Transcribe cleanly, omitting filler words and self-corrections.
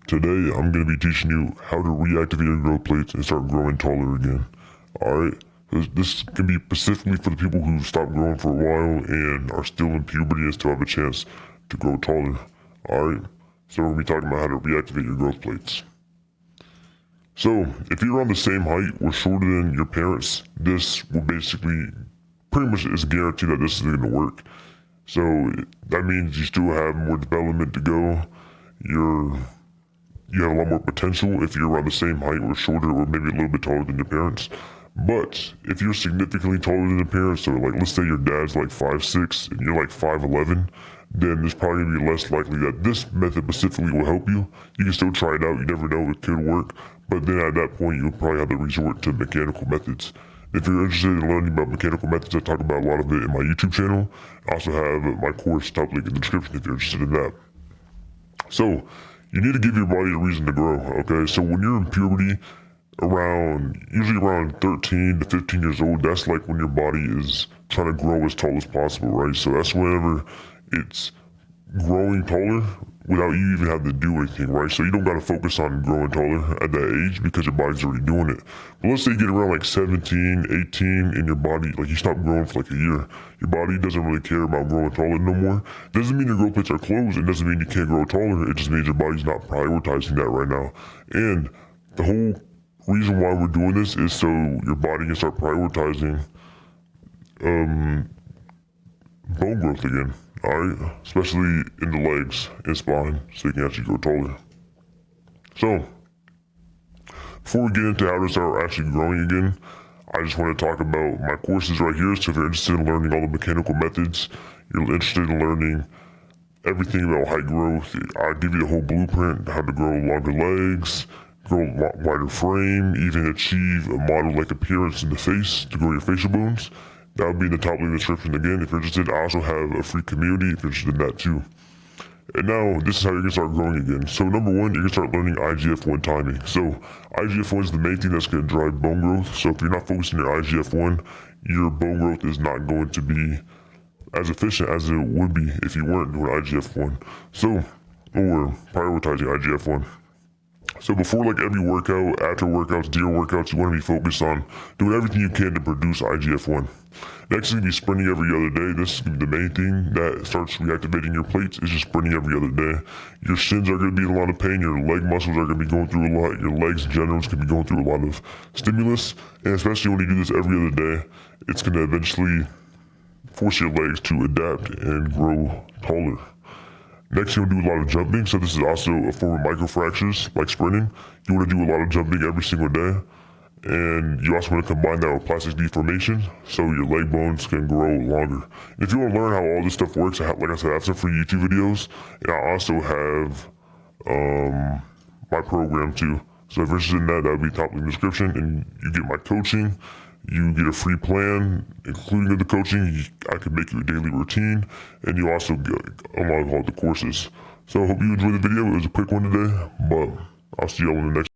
Today, I'm going to be teaching you how to reactivate your growth plates and start growing taller again. Alright? This can be specifically for the people who stopped growing for a while and are still in puberty and still have a chance to grow taller. Alright? So we're going to be talking about how to reactivate your growth plates. So, if you're around the same height or shorter than your parents, this will basically, pretty much is guaranteed that this is going to work. So, that means you still have more development to go. You have a lot more potential if you're around the same height or shorter or maybe a little bit taller than your parents. But if you're significantly taller than your parents, so like let's say your dad's like 5'6" and you're like 5'11", then it's probably going to be less likely that this method specifically will help you. You can still try it out. You never know, it could work. But then at that point, you'll probably have to resort to mechanical methods. If you're interested in learning about mechanical methods, I talk about a lot of it in my YouTube channel. I also have my course, top link in the description if you're interested in that. So, you need to give your body a reason to grow, okay? So when you're in puberty, usually around 13 to 15 years old, that's like when your body is trying to grow as tall as possible, right? So that's whenever it's growing taller without you even having to do anything, right? So you don't got to focus on growing taller at that age because your body's already doing it. But let's say you get around like 17, 18 and your body, like you stop growing for like a year. Your body doesn't really care about growing taller no more. Doesn't mean your growth plates are closed. It doesn't mean you can't grow taller. It just means your body's not prioritizing that right now. And the whole reason why we're doing this is so your body can start prioritizing bone growth again. Alright, especially in the legs and spine, so you can actually grow taller. So, before we get into how to start actually growing again, I just want to talk about my courses right here. So if you're interested in learning all the mechanical methods, you're interested in learning everything about height growth, I'll give you the whole blueprint, how to grow longer legs, grow a wider frame, even achieve a model-like appearance in the face to grow your facial bones. That would be in the top link in the description again. If you're interested, I also have a free community if you're interested in that too. And now, this is how you can start growing again. So number one, you can start learning IGF-1 timing. So IGF-1 is the main thing that's going to drive bone growth. So if you're not focusing on your IGF-1, your bone growth is not going to be as efficient as it would be if you weren't doing IGF-1. So, or prioritizing IGF-1. So before like every workout, after workouts, during workouts, you want to be focused on doing everything you can to produce IGF-1. Next, you're going to be sprinting every other day. This is going to be the main thing that starts reactivating your plates is just sprinting every other day. Your shins are going to be in a lot of pain. Your leg muscles are going to be going through a lot. Your legs in general is going to be going through a lot of stimulus. And especially when you do this every other day, it's going to eventually force your legs to adapt and grow taller. Next, you'll do a lot of jumping. So this is also a form of microfractures, like sprinting. You want to do a lot of jumping every single day. And you also want to combine that with plastic deformation so your leg bones can grow longer. And if you want to learn how all this stuff works, like I said, I have some free YouTube videos. And I also have my program too. So if you're interested in that, that would be top in the description. And you get my coaching. You get a free plan, including the coaching. I can make you a daily routine, and you also get unlock all the courses. So I hope you enjoyed the video. It was a quick one today, but I'll see y'all in the next